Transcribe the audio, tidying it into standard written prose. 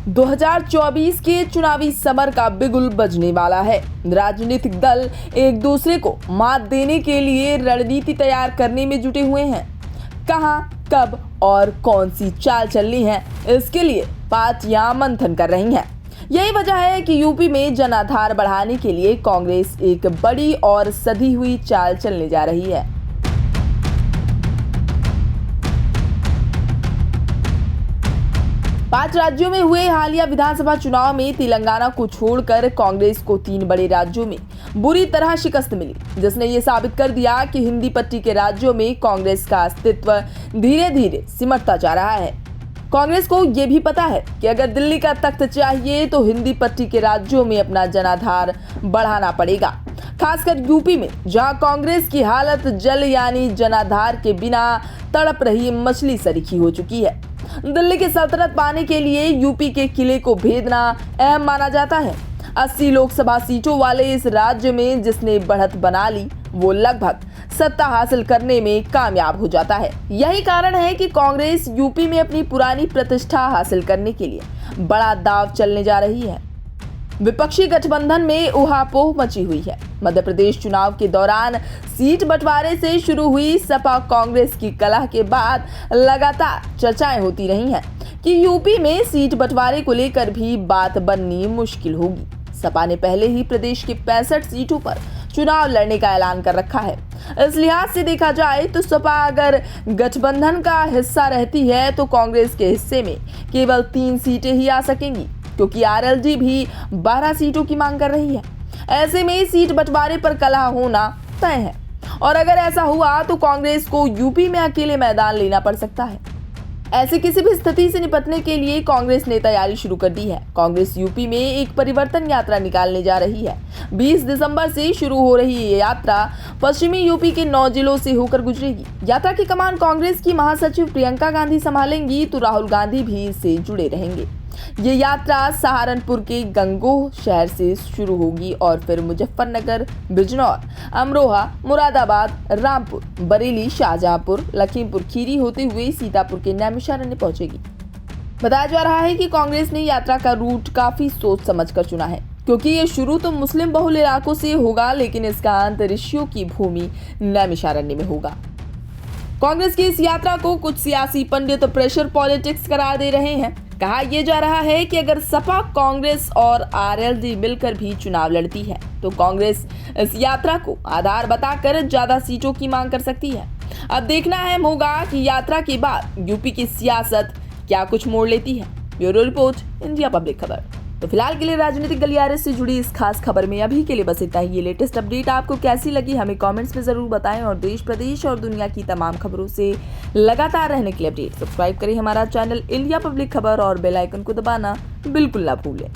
2024 के चुनावी समर का बिगुल बजने वाला है। राजनीतिक दल एक दूसरे को मात देने के लिए रणनीति तैयार करने में जुटे हुए हैं। कहां, कब और कौन सी चाल चलनी है, इसके लिए पार्टियां मंथन कर रही हैं। यही वजह है कि यूपी में जनाधार बढ़ाने के लिए कांग्रेस एक बड़ी और सधी हुई चाल चलने जा रही है। 5 राज्यों में हुए हालिया विधानसभा चुनाव में तेलंगाना को छोड़कर कांग्रेस को 3 बड़े राज्यों में बुरी तरह शिकस्त मिली, जिसने ये साबित कर दिया कि हिंदी पट्टी के राज्यों में कांग्रेस का अस्तित्व धीरे धीरे सिमटता जा रहा है। कांग्रेस को ये भी पता है कि अगर दिल्ली का तख्त चाहिए तो हिंदी पट्टी के राज्यों में अपना जनाधार बढ़ाना पड़ेगा, खासकर यूपी में, जहां कांग्रेस की हालत जल यानी जनाधार के बिना तड़प रही मछली सरीखी हो चुकी है। दिल्ली की सल्तनत पाने के लिए यूपी के किले को भेदना अहम माना जाता है। 80 लोकसभा सीटों वाले इस राज्य में जिसने बढ़त बना ली, वो लगभग सत्ता हासिल करने में कामयाब हो जाता है। यही कारण है कि कांग्रेस यूपी में अपनी पुरानी प्रतिष्ठा हासिल करने के लिए बड़ा दांव चलने जा रही है। विपक्षी गठबंधन में उहापोह मची हुई है। मध्य प्रदेश चुनाव के दौरान सीट बंटवारे से शुरू हुई सपा कांग्रेस की कलह के बाद लगातार चर्चाएं होती रही हैं कि यूपी में सीट बंटवारे को लेकर भी बात बननी मुश्किल होगी। सपा ने पहले ही प्रदेश के 65 सीटों पर चुनाव लड़ने का ऐलान कर रखा है। इस लिहाज से देखा जाए तो सपा अगर गठबंधन का हिस्सा रहती है तो कांग्रेस के हिस्से में केवल 3 सीटें ही आ सकेंगी, क्योंकि आरएलडी भी 12 सीटों की मांग कर रही है। ऐसे में सीट बंटवारे पर कलह होना तय है और अगर ऐसा हुआ तो कांग्रेस को यूपी में अकेले मैदान लेना पड़ सकता है। ऐसी किसी भी स्थिति से निपटने के लिए कांग्रेस ने तैयारी शुरू कर दी है। कांग्रेस यूपी में एक परिवर्तन यात्रा निकालने जा रही है। 20 दिसंबर से शुरू हो रही ये यात्रा पश्चिमी यूपी के 9 जिलों से होकर गुजरेगी। यात्रा की कमान कांग्रेस की महासचिव प्रियंका गांधी संभालेंगी तो राहुल गांधी भी इससे जुड़े रहेंगे। ये यात्रा सहारनपुर के गंगोह शहर से शुरू होगी और फिर मुजफ्फरनगर, बिजनौर, अमरोहा, मुरादाबाद, रामपुर, बरेली, शाहजहांपुर, लखीमपुर खीरी होते हुए सीतापुर के नैमिषारण्य पहुंचेगी। बताया जा रहा है कि कांग्रेस ने यात्रा का रूट काफी सोच समझकर चुना है, क्योंकि ये शुरू तो मुस्लिम बहुल इलाकों से होगा, लेकिन इसका अंत ऋषियों की भूमि नैमिषारण्य में होगा। कांग्रेस की इस यात्रा को कुछ सियासी पंडित प्रेशर पॉलिटिक्स करार दे रहे हैं। कहा यह जा रहा है कि अगर सपा, कांग्रेस और आरएलडी मिलकर भी चुनाव लड़ती है तो कांग्रेस इस यात्रा को आधार बताकर ज्यादा सीटों की मांग कर सकती है। अब देखना अहम होगा कि यात्रा के बाद यूपी की सियासत क्या कुछ मोड़ लेती है। ब्यूरो रिपोर्ट, इंडिया पब्लिक खबर। तो फिलहाल के लिए राजनीतिक गलियारे से जुड़ी इस खास खबर में अभी के लिए बस इतना ही। ये लेटेस्ट अपडेट आपको कैसी लगी हमें कमेंट्स में जरूर बताएं और देश, प्रदेश और दुनिया की तमाम खबरों से लगातार रहने के लिए अपडेट सब्सक्राइब करें हमारा चैनल इंडिया पब्लिक खबर और बेल आइकन को दबाना बिल्कुल ना भूलें।